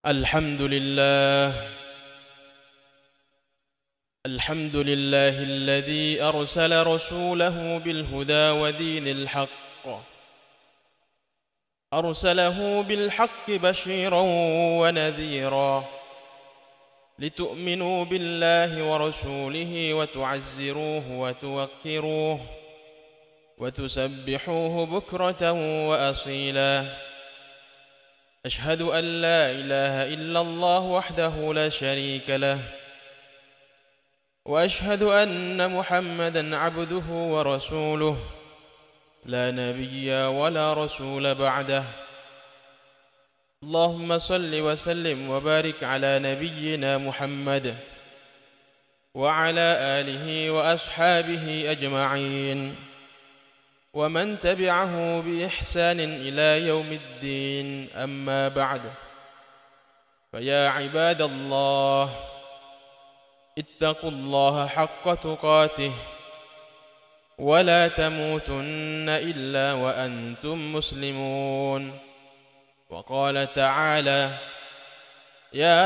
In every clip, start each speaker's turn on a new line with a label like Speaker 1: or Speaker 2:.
Speaker 1: الحمد لله الذي أرسل رسوله بالهدى ودين الحق أرسله بالحق بشيرا ونذيرا لتؤمنوا بالله ورسوله وتعزروه وتوقروه وتسبحوه بكرة وأصيلا. أشهد أن لا إله إلا الله وحده لا شريك له وأشهد أن محمدا عبده ورسوله لا نبي ولا رسول بعده. اللهم صل وسلم وبارك على نبينا محمد وعلى آله وأصحابه أجمعين ومن تبعه بإحسان إلى يوم الدين. أما بعد، فيا عباد الله، اتقوا الله حق تقاته ولا تموتن إلا وأنتم مسلمون. وقال تعالى: يا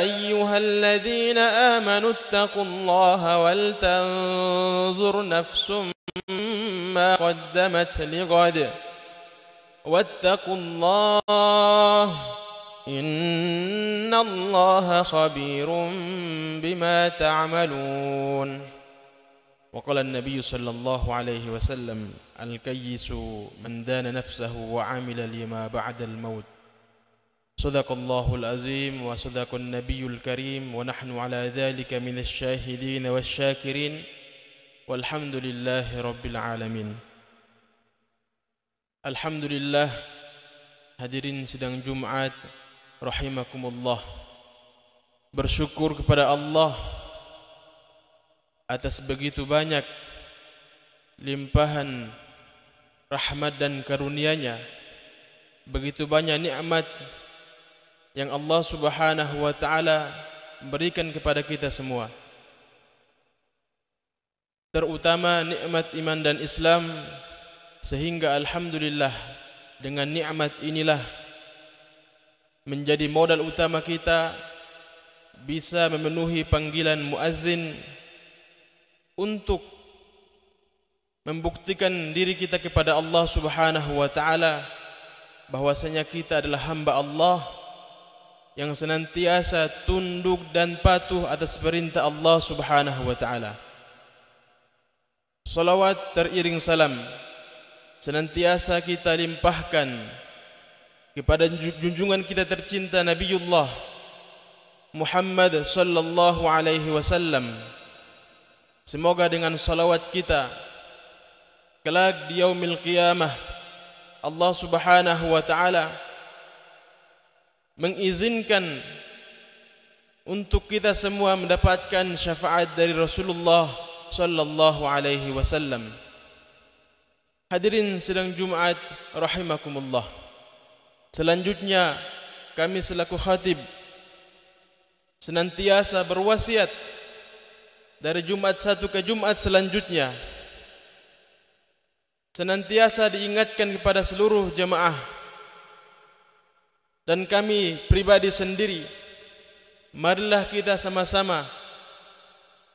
Speaker 1: أيها الذين آمنوا اتقوا الله ولتنظر نفس ما قدمت لغد واتقوا الله إن الله خبير بما تعملون. وقال النبي صلى الله عليه وسلم: الكيس من دان نفسه وعمل لما بعد الموت. صدق الله العظيم وصدق النبي الكريم ونحن على ذلك من الشاهدين والشاكرين والحمد لله رب العالمين. Alhamdulillah, hadirin sidang Jumat rahimakumullah, bersyukur kepada Allah atas begitu banyak limpahan rahmat dan karunia-Nya, begitu banyak nikmat yang Allah Subhanahu wa taala berikan kepada kita semua. Terutama nikmat iman dan Islam, sehingga alhamdulillah dengan nikmat inilah menjadi modal utama kita bisa memenuhi panggilan muazzin untuk membuktikan diri kita kepada Allah Subhanahu wa taala bahwasanya kita adalah hamba Allah yang senantiasa tunduk dan patuh atas perintah Allah Subhanahu wa taala. Salawat teriring salam senantiasa kita limpahkan kepada junjungan kita tercinta Nabiullah Muhammad sallallahu alaihi wasallam. Semoga dengan salawat kita kelak di yaumil qiyamah Allah Subhanahu wa taala mengizinkan untuk kita semua mendapatkan syafaat dari Rasulullah sallallahu alaihi wasallam. Hadirin sidang Jumat rahimakumullah, selanjutnya kami selaku khatib senantiasa berwasiat dari Jumat satu ke Jumat selanjutnya, senantiasa diingatkan kepada seluruh jemaah dan kami pribadi sendiri, marilah kita sama-sama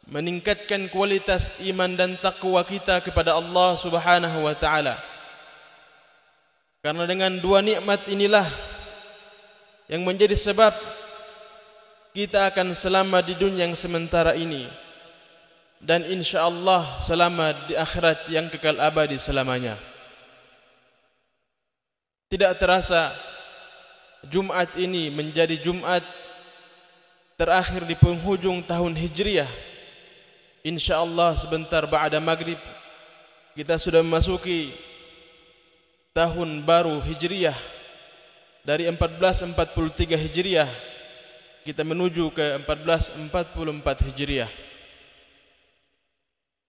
Speaker 1: meningkatkan kualitas iman dan takwa kita kepada Allah Subhanahu wa taala. Karena dengan dua nikmat inilah yang menjadi sebab kita akan selamat di dunia yang sementara ini dan insyaallah selamat di akhirat yang kekal abadi selamanya. Tidak terasa Jumat ini menjadi Jumat terakhir di penghujung tahun Hijriah. InsyaAllah sebentar ba'da maghrib kita sudah memasuki tahun baru Hijriah. Dari 1443 Hijriah kita menuju ke 1444 Hijriah.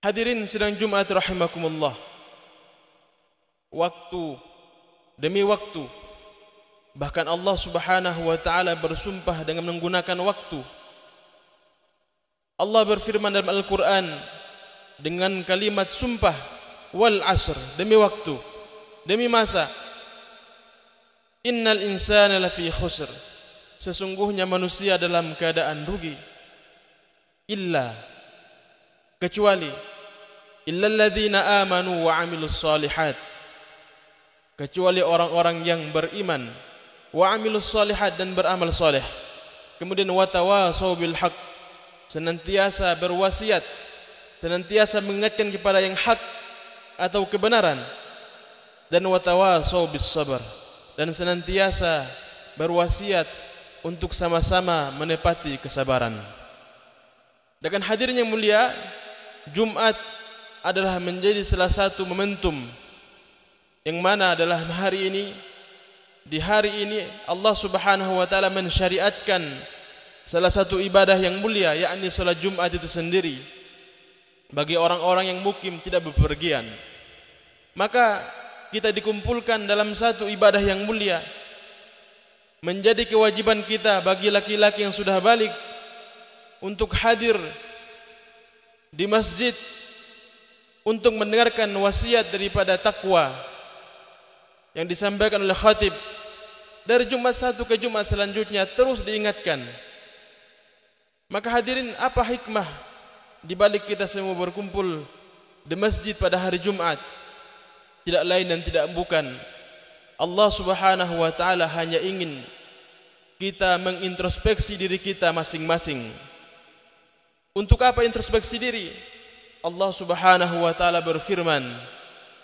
Speaker 1: Hadirin sidang Jumat rahimakumullah, waktu demi waktu, bahkan Allah Subhanahu wa taala bersumpah dengan menggunakan waktu. Allah berfirman dalam Al-Quran dengan kalimat sumpah, wal asr, demi waktu, demi masa. Innal insana lafi khusr, sesungguhnya manusia dalam keadaan rugi, kecuali illalladzina amanu wa amilus solihat, kecuali orang-orang yang beriman, wa amilus solihat, dan beramal soleh, kemudian watawasau bil haq, senantiasa berwasiat, senantiasa mengingatkan kepada yang hak atau kebenaran, dan watawasau bis sabar, dan senantiasa berwasiat untuk sama-sama menepati kesabaran. Dengan hadirnya mulia Jumat adalah menjadi salah satu momentum yang mana adalah hari ini, di hari ini Allah Subhanahu wa taala mensyariatkan salah satu ibadah yang mulia, yakni salat Jumat itu sendiri bagi orang-orang yang mukim tidak bepergian. Maka kita dikumpulkan dalam satu ibadah yang mulia, menjadi kewajiban kita bagi laki-laki yang sudah balik untuk hadir di masjid untuk mendengarkan wasiat daripada takwa yang disampaikan oleh khatib. Dari Jumat satu ke Jumat selanjutnya terus diingatkan. Maka hadirin, apa hikmah di balik kita semua berkumpul di masjid pada hari Jumat? Tidak lain dan tidak bukan, Allah Subhanahu wa taala hanya ingin kita mengintrospeksi diri kita masing-masing. Untuk apa introspeksi diri? Allah Subhanahu wa taala berfirman,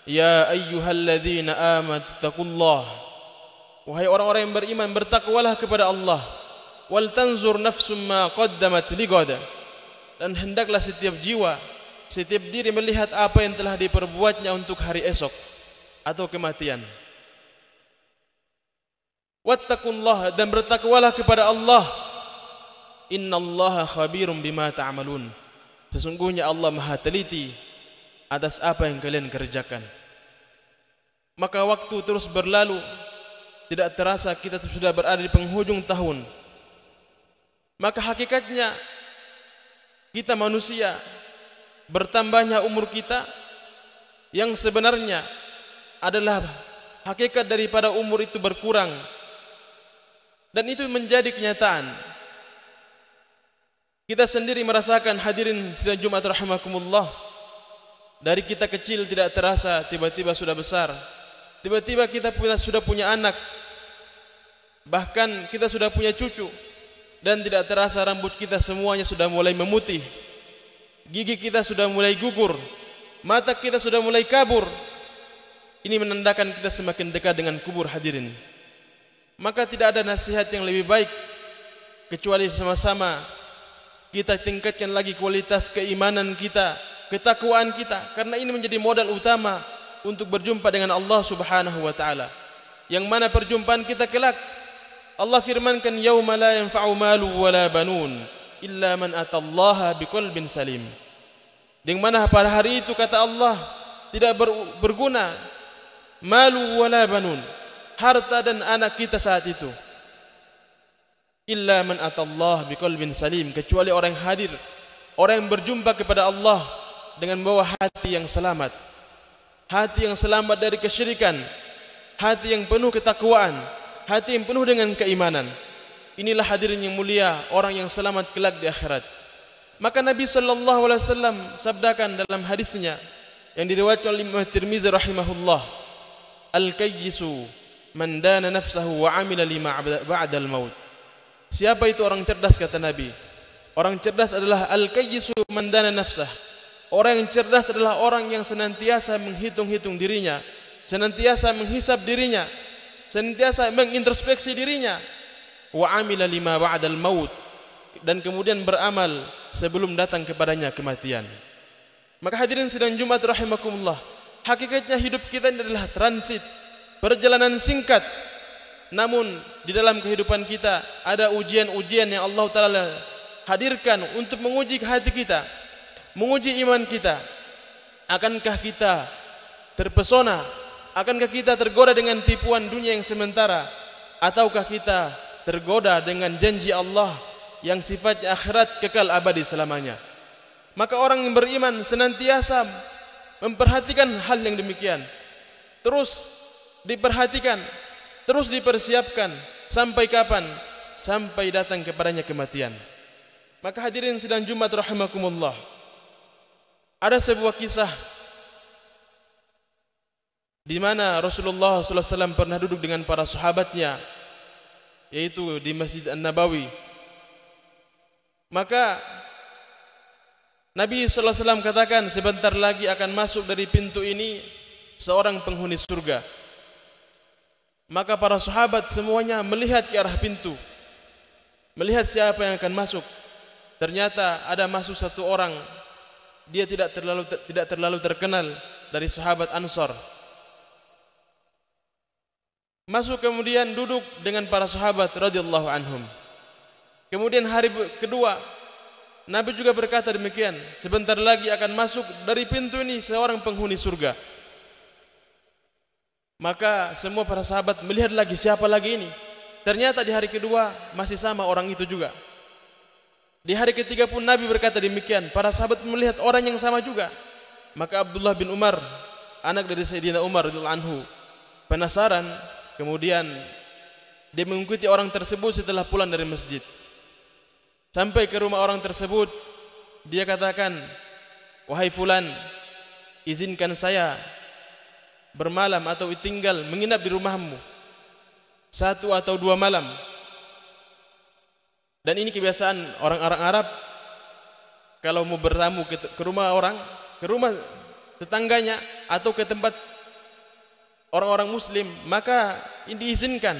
Speaker 1: "Ya ayyuhalladzina amanu taqullah." Wahai orang-orang yang beriman, bertakwalah kepada Allah. Wal tanzur nafsum ma qaddamat lighad. Dan hendaklah setiap jiwa, setiap diri melihat apa yang telah diperbuatnya untuk hari esok atau kematian. Wattaqullah, dan bertakwalah kepada Allah. Innallaha khabirum bima ta'malun. Sesungguhnya Allah Maha teliti atas apa yang kalian kerjakan. Maka waktu terus berlalu, tidak terasa kita sudah berada di penghujung tahun. Maka hakikatnya kita manusia, bertambahnya umur kita yang sebenarnya adalah hakikat daripada umur itu berkurang, dan itu menjadi kenyataan. Kita sendiri merasakan, hadirin sidang Jumat rahimakumullah, dari kita kecil tidak terasa tiba-tiba sudah besar, tiba-tiba kita sudah punya anak, bahkan kita sudah punya cucu, dan tidak terasa rambut kita semuanya sudah mulai memutih, gigi kita sudah mulai gugur, mata kita sudah mulai kabur. Ini menandakan kita semakin dekat dengan kubur, hadirin. Maka tidak ada nasihat yang lebih baik kecuali sama-sama kita tingkatkan lagi kualitas keimanan kita, ketakwaan kita, karena ini menjadi modal utama untuk berjumpa dengan Allah Subhanahu wa taala. Yang mana perjumpaan kita kelak, Allah firmankan, yauma la yanfa'u malu wala banun illa man atallaha biqalbin salim. Yang mana pada hari itu, kata Allah, tidak berguna malu wala banun, harta dan anak kita saat itu, illa man atallah biqalbin salim, kecuali orang yang hadir, orang yang berjumpa kepada Allah dengan membawa hati yang selamat, hati yang selamat dari kesyirikan, hati yang penuh ketakwaan, hati yang penuh dengan keimanan. Inilah hadirin yang mulia, orang yang selamat kelak di akhirat. Maka Nabi sallallahu alaihi wasallam sabdakan dalam hadisnya yang diriwayatkan oleh Imam Tirmizi rahimahullah, al-kayyisu man dana nafsahu wa amila lima ba'dal maut. Siapa itu orang cerdas, kata Nabi? Orang cerdas adalah al-kayyisu man dana nafsah. Orang yang cerdas adalah orang yang senantiasa menghitung-hitung dirinya, senantiasa menghisab dirinya, senantiasa mengintrospeksi dirinya, wa amila lima ba'dal maut, dan kemudian beramal sebelum datang kepadanya kematian. Maka hadirin sidang Jumat rahimakumullah, hakikatnya hidup kita ini adalah transit, perjalanan singkat. Namun di dalam kehidupan kita ada ujian-ujian yang Allah Ta'ala hadirkan untuk menguji hati kita, menguji iman kita. Akankah kita terpesona? Akankah kita tergoda dengan tipuan dunia yang sementara? Ataukah kita tergoda dengan janji Allah yang sifatnya akhirat kekal abadi selamanya? Maka orang yang beriman senantiasa memperhatikan hal yang demikian, terus diperhatikan, terus dipersiapkan. Sampai kapan? sampai datang kepadanya kematian. Maka hadirin sidang Jumat rahimakumullah, ada sebuah kisah di mana Rasulullah SAW pernah duduk dengan para sahabatnya, yaitu di Masjid An-Nabawi. Maka Nabi SAW katakan, sebentar lagi akan masuk dari pintu ini seorang penghuni surga. Maka para sahabat semuanya melihat ke arah pintu, melihat siapa yang akan masuk. Ternyata ada masuk satu orang, dia tidak terlalu terkenal dari sahabat Ansar. Masuk kemudian duduk dengan para sahabat radhiyallahu anhum. Kemudian hari kedua Nabi juga berkata demikian, sebentar lagi akan masuk dari pintu ini seorang penghuni surga. Maka semua para sahabat melihat lagi, siapa lagi ini? Ternyata di hari kedua masih sama orang itu juga. Di hari ketiga pun Nabi berkata demikian, para sahabat melihat orang yang sama juga. Maka Abdullah bin Umar, anak dari Sayyidina Umar radhiyallahu anhu, penasaran, kemudian dia mengikuti orang tersebut setelah pulang dari masjid. Sampai ke rumah orang tersebut, dia katakan, wahai fulan, izinkan saya bermalam atau tinggal menginap di rumahmu 1 atau 2 malam. Dan ini kebiasaan orang-orang Arab, kalau mau bertamu ke rumah orang, ke rumah tetangganya atau ke tempat orang-orang muslim, maka ini diizinkan,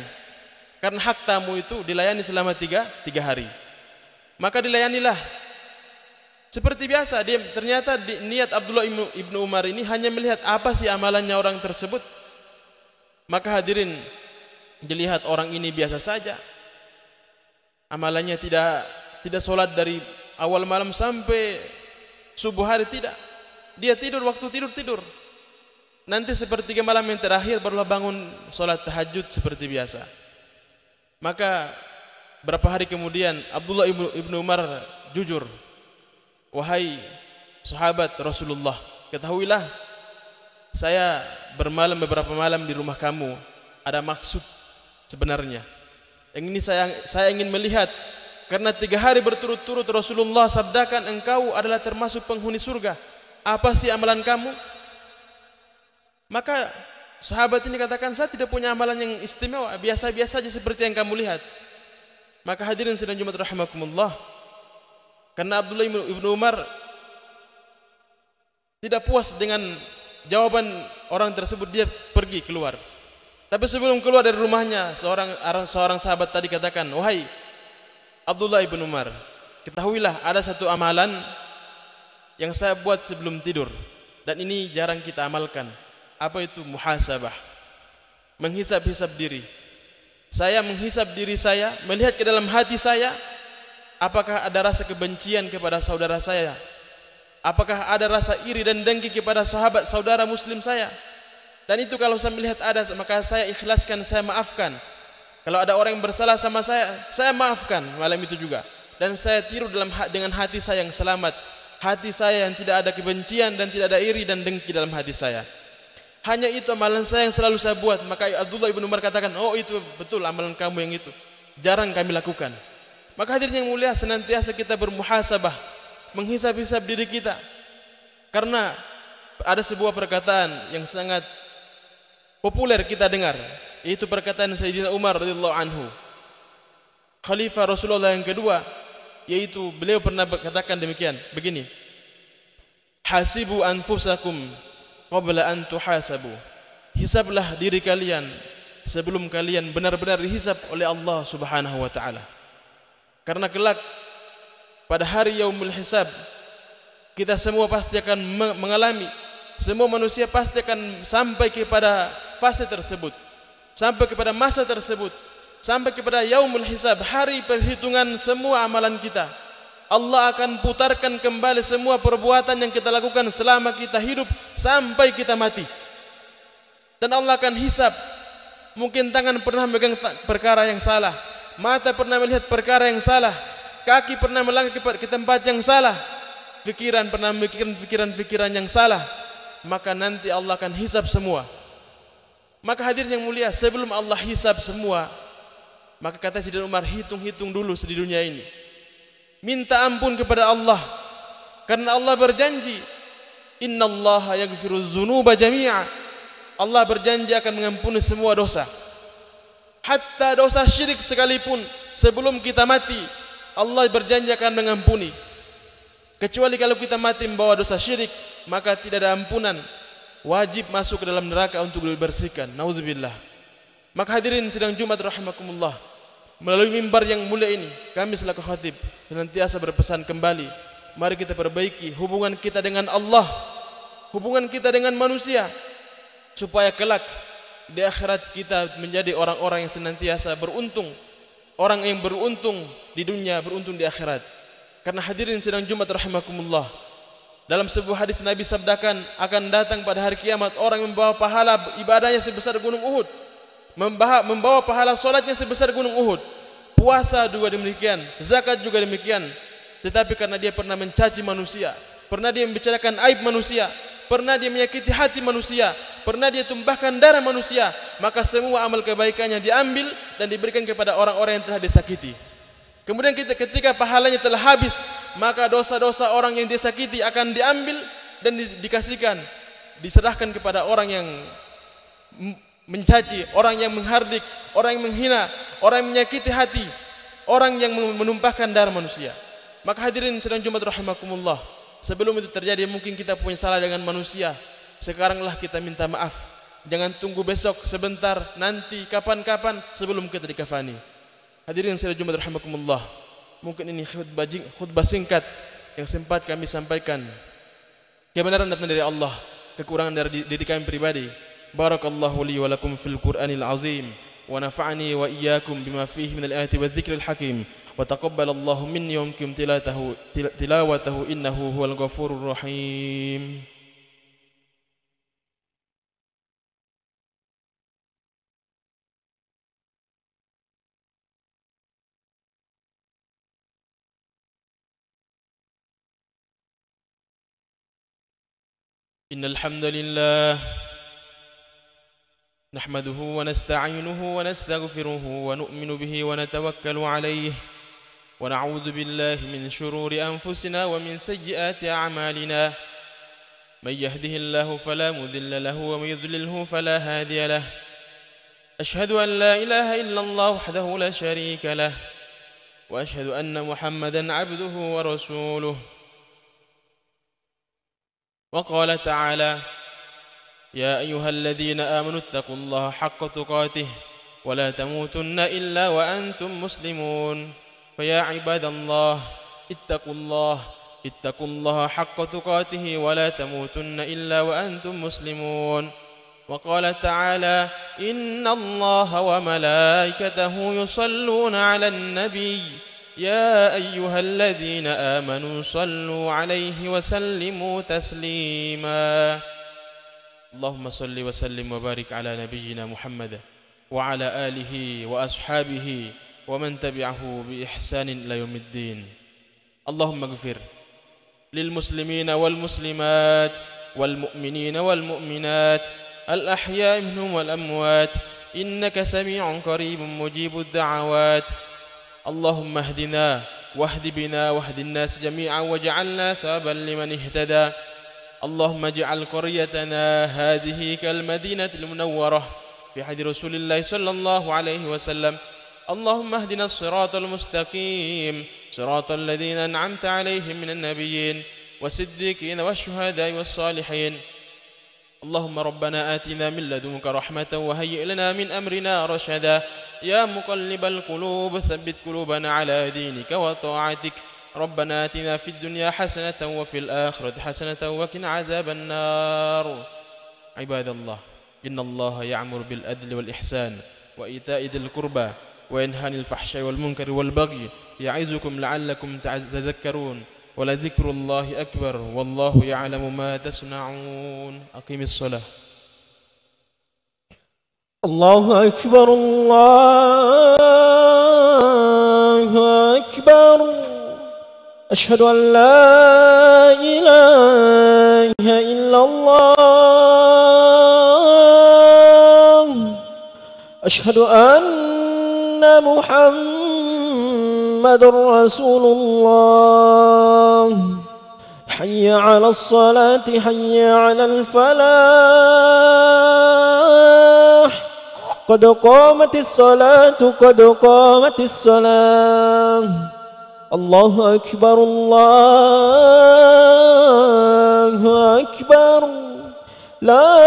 Speaker 1: karena hak tamu itu dilayani selama 3 hari. Maka dilayanilah seperti biasa. Dia ternyata niat Abdullah ibnu Umar ini hanya melihat apa sih amalannya orang tersebut. Maka hadirin, dilihat orang ini biasa saja, amalannya tidak sholat dari awal malam sampai subuh hari, tidak. Dia tidur waktu tidur. Nanti sepertiga malam yang terakhir barulah bangun sholat tahajud seperti biasa. Maka berapa hari kemudian Abdullah ibnu Umar jujur, wahai sahabat Rasulullah, ketahuilah saya bermalam beberapa malam di rumah kamu ada maksud sebenarnya. Yang ini saya ingin melihat, karena 3 hari berturut-turut Rasulullah sabdakan engkau adalah termasuk penghuni surga. Apa sih amalan kamu? Maka sahabat ini katakan, saya tidak punya amalan yang istimewa, biasa-biasa saja seperti yang kamu lihat. Maka hadirin sidang Jumat rahimakumullah, karena Abdullah ibnu Umar tidak puas dengan jawaban orang tersebut, dia pergi keluar. Tapi sebelum keluar dari rumahnya, seorang sahabat tadi katakan, wahai Abdullah ibnu Umar, ketahuilah ada satu amalan yang saya buat sebelum tidur, dan ini jarang kita amalkan. Apa itu? Muhasabah, menghisab-hisab diri. Saya menghisab diri saya, melihat ke dalam hati saya, apakah ada rasa kebencian kepada saudara saya? Apakah ada rasa iri dan dengki kepada sahabat saudara muslim saya? Dan itu kalau saya melihat ada, maka saya ikhlaskan, saya maafkan. Kalau ada orang yang bersalah sama saya maafkan malam itu juga. Dan saya tidur dengan hati saya yang selamat, hati saya yang tidak ada kebencian dan tidak ada iri dan dengki dalam hati saya. Hanya itu amalan saya yang selalu saya buat. Maka Abdullah ibnu Umar katakan, oh itu betul amalan kamu yang itu, jarang kami lakukan. Maka hadirin yang mulia, senantiasa kita bermuhasabah, menghisab-hisab diri kita. Karena ada sebuah perkataan yang sangat populer kita dengar, yaitu perkataan Sayyidina Umar radhiyallahu anhu, khalifah Rasulullah yang kedua, yaitu beliau pernah berkatakan demikian, begini, hasibu anfusakum qabla an tuhasabu. Hisablah diri kalian sebelum kalian benar-benar dihisab oleh Allah Subhanahu wa taala. Karena kelak pada hari yaumul hisab, kita semua pasti akan mengalami, semua manusia pasti akan sampai kepada fase tersebut, sampai kepada masa tersebut, sampai kepada yaumul hisab, hari perhitungan semua amalan kita. Allah akan putarkan kembali semua perbuatan yang kita lakukan selama kita hidup sampai kita mati. Dan Allah akan hisab. Mungkin tangan pernah memegang perkara yang salah, mata pernah melihat perkara yang salah, kaki pernah melangkah ke tempat yang salah, pikiran pernah memikirkan pikiran-pikiran yang salah. Maka nanti Allah akan hisab semua. Maka hadirin yang mulia, sebelum Allah hisab semua, Maka kata Sayyidina Umar, hitung-hitung dulu di dunia ini. Minta ampun kepada Allah. Karena Allah berjanji, innallaha yaghfiru dzunuba jami'a. Allah berjanji akan mengampuni semua dosa. Hatta dosa syirik sekalipun, sebelum kita mati, Allah berjanji akan mengampuni. Kecuali kalau kita mati membawa dosa syirik, maka tidak ada ampunan. Wajib masuk ke dalam neraka untuk dibersihkan. Nauzubillah. Maka hadirin sidang Jumat rahimakumullah, melalui mimbar yang mulia ini, kami selaku khatib senantiasa berpesan kembali, mari kita perbaiki hubungan kita dengan Allah, hubungan kita dengan manusia, supaya kelak di akhirat kita menjadi orang-orang yang senantiasa beruntung, orang yang beruntung di dunia, beruntung di akhirat. Karena hadirin sidang Jumat rahimakumullah, dalam sebuah hadis Nabi sabdakan, akan datang pada hari kiamat orang yang membawa pahala ibadahnya sebesar gunung Uhud, membawa pahala salatnya sebesar gunung Uhud, puasa juga demikian, zakat juga demikian. Tetapi karena dia pernah mencaci manusia, pernah dia membicarakan aib manusia, pernah dia menyakiti hati manusia, pernah dia tumpahkan darah manusia, maka semua amal kebaikannya diambil dan diberikan kepada orang-orang yang telah disakiti. Kemudian ketika pahalanya telah habis, maka dosa-dosa orang yang disakiti akan diambil dan dikasihkan, diserahkan kepada orang yang mencaci, orang yang menghardik, orang yang menghina, orang yang menyakiti hati, orang yang menumpahkan darah manusia. Maka hadirin sidang Jumat rahimakumullah, sebelum itu terjadi mungkin kita punya salah dengan manusia. Sekaranglah kita minta maaf. Jangan tunggu besok, sebentar, nanti, kapan-kapan sebelum kita dikafani. Hadirin sidang Jumat rahimakumullah, mungkin ini khutbah singkat yang sempat kami sampaikan. Kebenaran datang dari Allah, kekurangan dari diri kami pribadi. Barakallahu li wa lakum fil Qur'anil azim, wa nafa'ani wa iyyakum bima fihi minal ayati wadh-dhikril hakim, wa taqabbalallahu minni wa minkum tilawatahu innahu huwal ghafurur rahim. Innal hamdalillah nahmaduhu wa nasta'inuhu wa nastaghfiruhu wa nu'minu bihi wa natawakkalu alayhi wa na'udzu billahi min shururi anfusina wa min sayyiati a'malina. Man yahdihillahu fala mudilla lahu wa man yudlilhu fala hadiya lahu. Ashhadu an la ilaha illallah wahdahu la sharika lahu wa ashhadu anna Muhammadan 'abduhu wa rasuluhu. وقال تعالى يا أيها الذين آمنوا اتقوا الله حق تقاته ولا تموتن إلا وأنتم مسلمون فيا عباد الله اتقوا الله حق تقاته ولا تموتن إلا وأنتم مسلمون. وقال تعالى إن الله وملائكته يصلون على النبي يا أيها الذين آمنوا صلوا عليه وسلموا تسليما. اللهم صل وسلم وبارك على نبينا محمد وعلى آله وأصحابه ومن تبعه بإحسان إلى يوم الدين. اللهم اغفر للمسلمين والمسلمات والمؤمنين والمؤمنات الأحياء منهم والأموات إنك سميع قريب مجيب الدعوات. اللهم اهدنا واهد بنا واهد الناس جميعا واجعلنا سببا لمن اهتدى. اللهم اجعل قريتنا هذه كالمدينة المنورة في عهد رسول الله صلى الله عليه وسلم. اللهم اهدنا الصراط المستقيم صراط الذين أنعمت عليهم من النبيين والصديقين والشهداء والصالحين. اللهم ربنا آتنا من لدنك رحمة وهيئ لنا من أمرنا رشدا. يا مقلب القلوب ثبت قلوبنا على دينك وطاعتك. ربنا آتنا في الدنيا حسنة وفي الآخرة حسنة وقنا عذاب النار. عباد الله إن الله يأمر بالعدل والإحسان وإيتاء ذي القربى وينهى عن الفحشاء والمنكر والبغي يعظكم لعلكم تذكرون. ولذكر الله أكبر والله يعلم ما تصنعون. أقم الصلاة.
Speaker 2: الله أكبر الله أكبر. أشهد أن لا إله إلا الله. أشهد أن محمد رسول الله حي على الصلاة حي على الفلاح قد قامت الصلاة قد قامت الصلاة الله أكبر الله أكبر لا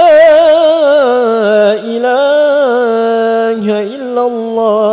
Speaker 2: إله إلا الله